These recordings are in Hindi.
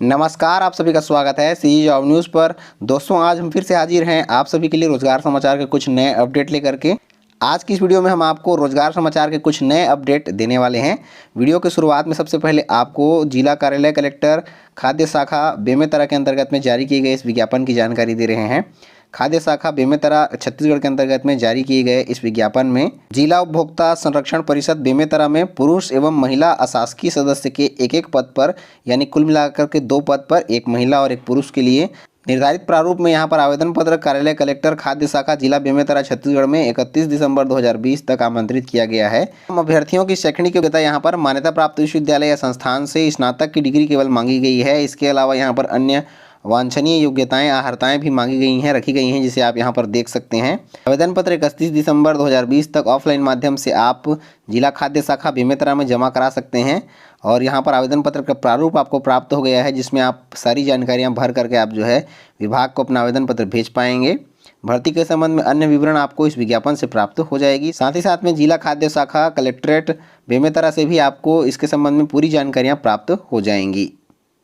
नमस्कार, आप सभी का स्वागत है सी जॉब न्यूज़ पर। दोस्तों, आज हम फिर से हाजिर हैं आप सभी के लिए रोजगार समाचार के कुछ नए अपडेट लेकर के। आज की इस वीडियो में हम आपको रोजगार समाचार के कुछ नए अपडेट देने वाले हैं। वीडियो की शुरुआत में सबसे पहले आपको जिला कार्यालय कलेक्टर खाद्य शाखा बेमेतरा के अंतर्गत में जारी किए गए इस विज्ञापन की जानकारी दे रहे हैं। खाद्य शाखा बेमेतरा छत्तीसगढ़ के अंतर्गत में जारी किए गए इस विज्ञापन में जिला उपभोक्ता संरक्षण परिषद बेमेतरा में पुरुष एवं महिला अशासकीय सदस्य के एक एक पद पर, यानी कुल मिलाकर के 2 पद पर, एक महिला और एक पुरुष के लिए निर्धारित प्रारूप में यहाँ पर आवेदन पत्र कार्यालय कलेक्टर खाद्य शाखा जिला बेमेतरा छत्तीसगढ़ में 31 दिसंबर 2020 तक आमंत्रित किया गया है। अभ्यर्थियों की शैक्षणिक योग्यता यहाँ पर मान्यता प्राप्त विश्वविद्यालय या संस्थान से स्नातक की डिग्री केवल मांगी गई है। इसके अलावा यहाँ पर अन्य वांछनीय योग्यताएं अर्हताएं भी मांगी गई हैं, रखी गई हैं, जिसे आप यहां पर देख सकते हैं। आवेदन पत्र 31 दिसंबर 2020 तक ऑफलाइन माध्यम से आप जिला खाद्य शाखा बेमेतरा में जमा करा सकते हैं। और यहां पर आवेदन पत्र का प्रारूप आपको प्राप्त हो गया है, जिसमें आप सारी जानकारियां भर करके आप जो है विभाग को अपना आवेदन पत्र भेज पाएंगे। भर्ती के संबंध में अन्य विवरण आपको इस विज्ञापन से प्राप्त हो जाएगी। साथ ही साथ में जिला खाद्य शाखा कलेक्ट्रेट बेमेतरा से भी आपको इसके संबंध में पूरी जानकारियाँ प्राप्त हो जाएंगी।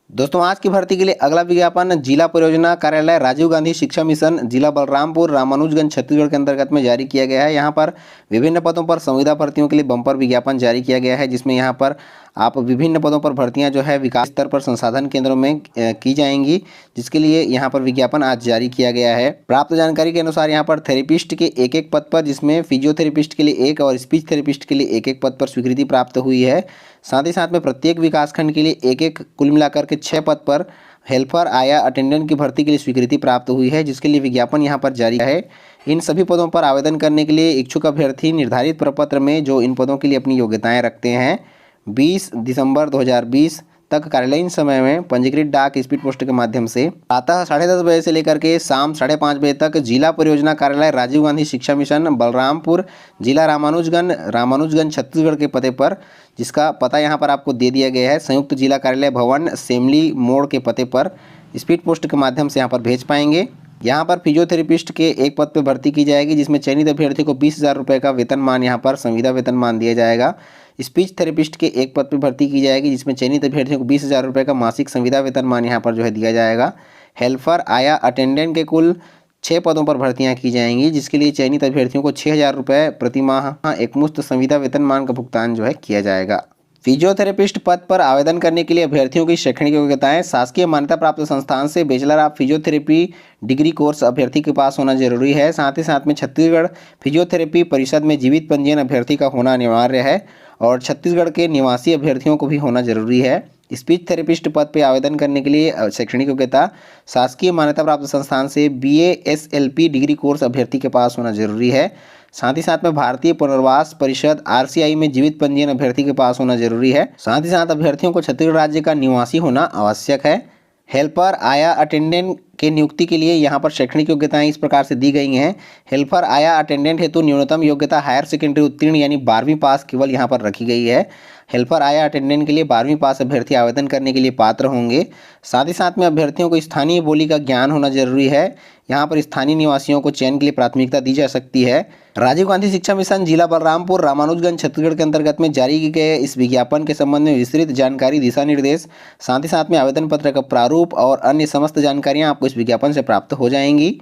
दोस्तों, आज की भर्ती के लिए अगला विज्ञापन जिला परियोजना कार्यालय राजीव गांधी शिक्षा मिशन जिला बलरामपुर रामानुजगंज छत्तीसगढ़ के अंतर्गत में जारी किया गया है। यहाँ पर विभिन्न पदों पर संविदा भर्तियों के लिए बम्पर विज्ञापन जारी किया गया है, जिसमें यहाँ पर आप विभिन्न पदों पर भर्तियां जो है विकास स्तर पर संसाधन केंद्रों में की जाएंगी, जिसके लिए यहाँ पर विज्ञापन आज जारी किया गया है। प्राप्त जानकारी के अनुसार यहाँ पर थेरेपिस्ट के एक एक पद पर, जिसमें फिजियोथेरेपिस्ट के लिए 1 और स्पीच थेरेपिस्ट के लिए एक एक पद पर स्वीकृति प्राप्त हुई है। साथ ही साथ में प्रत्येक विकासखंड के लिए एक एक कुल मिलाकर के 6 पद पर हेल्पर आया अटेंडेंट की भर्ती के लिए स्वीकृति प्राप्त हुई है, जिसके लिए विज्ञापन यहाँ पर जारी है। इन सभी पदों पर आवेदन करने के लिए इच्छुक अभ्यर्थी निर्धारित प्रपत्र में जो इन पदों के लिए अपनी योग्यताएं रखते हैं 20 दिसंबर 2020 तक कार्यालयीन समय में पंजीकृत डाक स्पीड पोस्ट के माध्यम से प्रातः 10:30 बजे से लेकर के शाम 5:30 बजे तक जिला परियोजना कार्यालय राजीव गांधी शिक्षा मिशन बलरामपुर जिला रामानुजगंज छत्तीसगढ़ के पते पर, जिसका पता यहाँ पर आपको दे दिया गया है, संयुक्त जिला कार्यालय भवन सेमली मोड़ के पते पर स्पीड पोस्ट के माध्यम से यहाँ पर भेज पाएंगे। यहाँ पर फिजियोथेरेपिस्ट के एक पद पर भर्ती की जाएगी, जिसमें चयनित अभ्यर्थी को 20,000 रुपये का वेतनमान यहाँ पर संविदा वेतनमान दिया जाएगा। स्पीच थेरेपिस्ट के एक पद पर भर्ती की जाएगी, जिसमें चयनित अभ्यर्थियों को 20,000 रुपये का मासिक संविदा वेतनमान यहाँ पर जो है दिया जाएगा। हेल्पर आया अटेंडेंट के कुल 6 पदों पर भर्तियाँ की जाएंगी, जिसके लिए चयनित अभ्यर्थियों को 6,000 रुपये प्रतिमाह एकमुश्त संविदा वेतनमान का भुगतान जो है किया जाएगा। फिजियोथेरेपिस्ट पद पर आवेदन करने के लिए अभ्यर्थियों की शैक्षणिक योग्यताएं शासकीय मान्यता प्राप्त संस्थान से bachelor of physiotherapy degree course अभ्यर्थी के पास होना जरूरी है। साथ ही साथ में छत्तीसगढ़ फिजियोथेरेपी परिषद में जीवित पंजीयन अभ्यर्थी का होना अनिवार्य है और छत्तीसगढ़ के निवासी अभ्यर्थियों को भी होना जरूरी है। स्पीच थेरेपिस्ट पद पर आवेदन करने के लिए शैक्षणिक योग्यता शासकीय मान्यता प्राप्त संस्थान से BA SLP डिग्री कोर्स अभ्यर्थी के पास होना जरूरी है। साथ ही साथ में भारतीय पुनर्वास परिषद RCI में जीवित पंजीयन अभ्यर्थी के पास होना जरूरी है। साथ ही साथ अभ्यर्थियों को छत्तीसगढ़ राज्य का निवासी होना आवश्यक है। हेल्पर आया अटेंडेंट के नियुक्ति के लिए यहाँ पर शैक्षणिक योग्यताएं इस प्रकार से दी गई हैं। हेल्पर आया अटेंडेंट हेतु न्यूनतम योग्यता हायर सेकेंडरी उत्तीर्ण यानी 12वीं पास केवल यहाँ पर रखी गई है। हेल्पर आया अटेंडेंट के लिए 12वीं पास अभ्यर्थी आवेदन करने के लिए पात्र होंगे। साथ ही साथ में अभ्यर्थियों को स्थानीय बोली का ज्ञान होना जरूरी है। यहाँ पर स्थानीय निवासियों को चयन के लिए प्राथमिकता दी जा सकती है। राजीव गांधी शिक्षा मिशन जिला बलरामपुर रामानुजगंज छत्तीसगढ़ के अंतर्गत में जारी किए गए इस विज्ञापन के संबंध में विस्तृत जानकारी, दिशा निर्देश, साथ ही साथ में आवेदन पत्र का प्रारूप और अन्य समस्त जानकारियाँ आपको इस विज्ञापन से प्राप्त हो जाएंगी।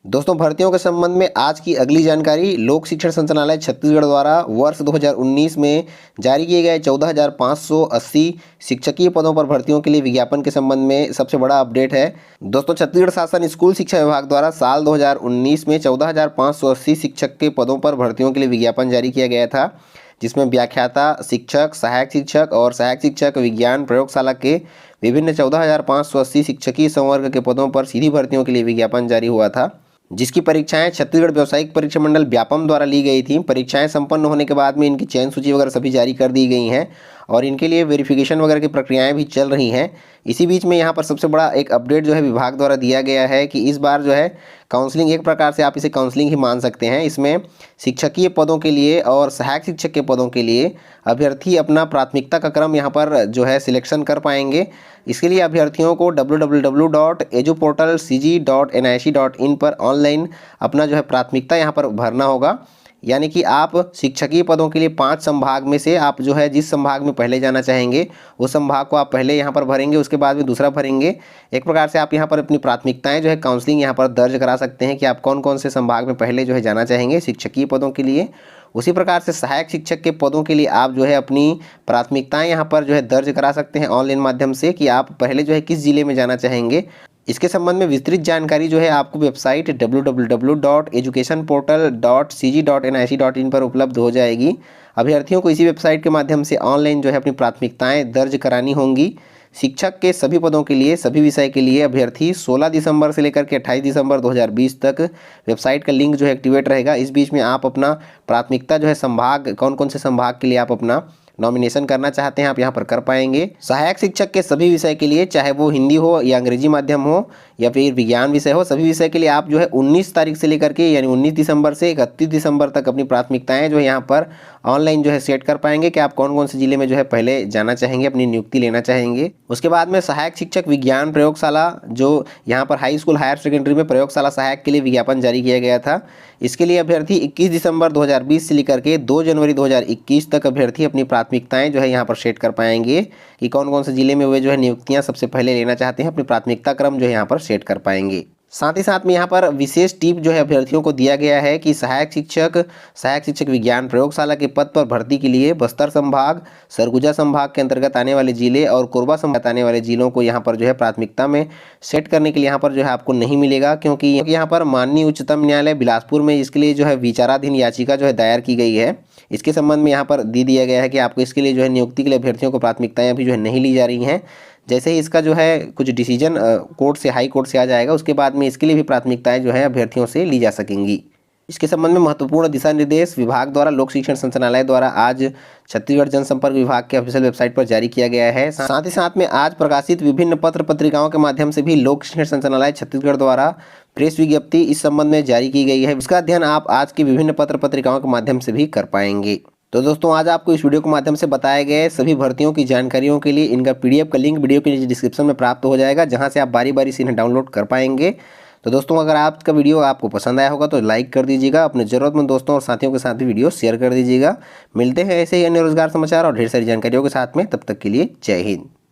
दोस्तों, भर्तियों के संबंध में आज की अगली जानकारी लोक शिक्षण संचालनालय छत्तीसगढ़ द्वारा वर्ष 2019 में जारी किए गए 14,580 शिक्षकीय पदों पर भर्तियों के लिए विज्ञापन के संबंध में सबसे बड़ा अपडेट है। दोस्तों, छत्तीसगढ़ शासन स्कूल शिक्षा विभाग द्वारा साल 2019 में 14,580 शिक्षक के पदों पर भर्तियों के लिए विज्ञापन जारी किया गया था, जिसमें व्याख्याता शिक्षक, सहायक शिक्षक और सहायक शिक्षक विज्ञान प्रयोगशाला के विभिन्न 14,580 शिक्षकीय संवर्ग के पदों पर सीधी भर्तियों के लिए विज्ञापन जारी हुआ था, जिसकी परीक्षाएं छत्तीसगढ़ व्यावसायिक परीक्षा मंडल व्यापम द्वारा ली गई थी। परीक्षाएं संपन्न होने के बाद में इनकी चयन सूची वगैरह सभी जारी कर दी गई हैं और इनके लिए वेरिफिकेशन वगैरह की प्रक्रियाएं भी चल रही हैं। इसी बीच में यहाँ पर सबसे बड़ा एक अपडेट जो है विभाग द्वारा दिया गया है कि इस बार जो है काउंसलिंग, एक प्रकार से आप इसे काउंसलिंग ही मान सकते हैं, इसमें शिक्षकीय पदों के लिए और सहायक शिक्षक के पदों के लिए अभ्यर्थी अपना प्राथमिकता का क्रम यहाँ पर जो है सिलेक्शन कर पाएंगे। इसके लिए अभ्यर्थियों को www.ejuportalcg.nic.in पर ऑनलाइन अपना जो है प्राथमिकता यहाँ पर भरना होगा। यानी कि आप शिक्षकीय पदों के लिए 5 संभाग में से आप जो है जिस संभाग में पहले जाना चाहेंगे उस संभाग को आप पहले यहाँ पर भरेंगे, उसके बाद में दूसरा भरेंगे। एक प्रकार से आप यहाँ पर अपनी प्राथमिकताएं जो है काउंसलिंग यहाँ पर दर्ज करा सकते हैं कि आप कौन कौन से संभाग में पहले जो है जाना चाहेंगे शिक्षकीय पदों के लिए। उसी प्रकार से सहायक शिक्षक के पदों के लिए आप जो है अपनी प्राथमिकताएं यहाँ पर जो है दर्ज करा सकते हैं ऑनलाइन माध्यम से कि आप पहले जो है किस जिले में जाना चाहेंगे। इसके संबंध में विस्तृत जानकारी जो है आपको वेबसाइट www.educationportal.cg.nic.in पर उपलब्ध हो जाएगी। अभ्यर्थियों को इसी वेबसाइट के माध्यम से ऑनलाइन जो है अपनी प्राथमिकताएं दर्ज करानी होंगी। शिक्षक के सभी पदों के लिए सभी विषय के लिए अभ्यर्थी 16 दिसंबर से लेकर के 28 दिसंबर 2020 तक वेबसाइट का लिंक जो है एक्टिवेट रहेगा। इस बीच में आप अपना प्राथमिकता जो है संभाग कौन कौन से संभाग के लिए आप अपना नॉमिनेशन करना चाहते हैं आप यहाँ पर कर पाएंगे। सहायक शिक्षक के सभी विषय के लिए चाहे वो हिंदी हो या अंग्रेजी माध्यम हो या फिर विज्ञान विषय हो, सभी विषय के लिए आप जो है 19 तारीख से लेकर के यानी 19 दिसंबर से 31 दिसंबर तक अपनी प्राथमिकताएं जो है यहाँ पर ऑनलाइन जो है सेट कर पाएंगे कि आप कौन कौन से जिले में जो है पहले जाना चाहेंगे, अपनी नियुक्ति लेना चाहेंगे। उसके बाद में सहायक शिक्षक विज्ञान प्रयोगशाला जो यहाँ पर हाई स्कूल हायर सेकेंडरी में प्रयोगशाला सहायक के लिए विज्ञापन जारी किया गया था। इसके लिए अभ्यर्थी 21 दिसंबर 2020 से लेकर के 2 जनवरी 2021 तक अभ्यर्थी अपनी प्राथमिकताएं जो है यहाँ पर सेट कर पाएंगे कि कौन कौन से जिले में वे जो है नियुक्तियां सबसे पहले लेना चाहते हैं। अपनी प्राथमिकता क्रम जो है यहाँ पर सेट कर पाएंगे। साथ ही साथ में यहाँ पर विशेष टिप जो है अभ्यर्थियों को दिया गया है कि सहायक शिक्षक विज्ञान प्रयोगशाला के पद पर भर्ती के लिए बस्तर संभाग, सरगुजा संभाग के अंतर्गत आने वाले जिले और कोरबा संभाग आने वाले जिलों को यहाँ पर जो है प्राथमिकता में सेट करने के लिए यहाँ पर जो है आपको नहीं मिलेगा, क्योंकि यहाँ पर माननीय उच्चतम न्यायालय बिलासपुर में इसके लिए जो है विचाराधीन याचिका जो है दायर की गई है। इसके संबंध में यहाँ पर दे दिया गया है कि आपको इसके लिए जो है नियुक्ति के लिए अभ्यर्थियों को प्राथमिकताएं अभी जो है नहीं ली जा रही हैं। जैसे ही इसका जो है कुछ डिसीजन कोर्ट से हाई कोर्ट से आ जाएगा उसके बाद में इसके लिए भी प्राथमिकताएं जो है अभ्यर्थियों से ली जा सकेंगी। इसके संबंध में महत्वपूर्ण दिशा निर्देश विभाग द्वारा लोक शिक्षण संचालनालय द्वारा आज छत्तीसगढ़ जनसंपर्क विभाग के ऑफिशियल वेबसाइट पर जारी किया गया है। साथ ही साथ में आज प्रकाशित विभिन्न पत्र पत्रिकाओं के माध्यम से भी लोक शिक्षण संचालनालय छत्तीसगढ़ द्वारा प्रेस विज्ञप्ति इस संबंध में जारी की गई है। इसका अध्ययन आप आज की विभिन्न पत्र पत्रिकाओं के माध्यम से भी कर पाएंगे। तो दोस्तों आज आपको इस वीडियो के माध्यम से बताए गए सभी भर्तियों की जानकारियों के लिए इनका PDF का लिंक वीडियो के नीचे डिस्क्रिप्शन में प्राप्त हो जाएगा, जहां से आप बारी बारी से इन्हें डाउनलोड कर पाएंगे। तो दोस्तों अगर आपका वीडियो आपको पसंद आया होगा तो लाइक कर दीजिएगा, अपने ज़रूरतमंद दोस्तों और साथियों के साथ भी वीडियो शेयर कर दीजिएगा। मिलते हैं ऐसे ही अन्य रोजगार समाचार और ढेर सारी जानकारियों के साथ में, तब तक के लिए जय हिंद।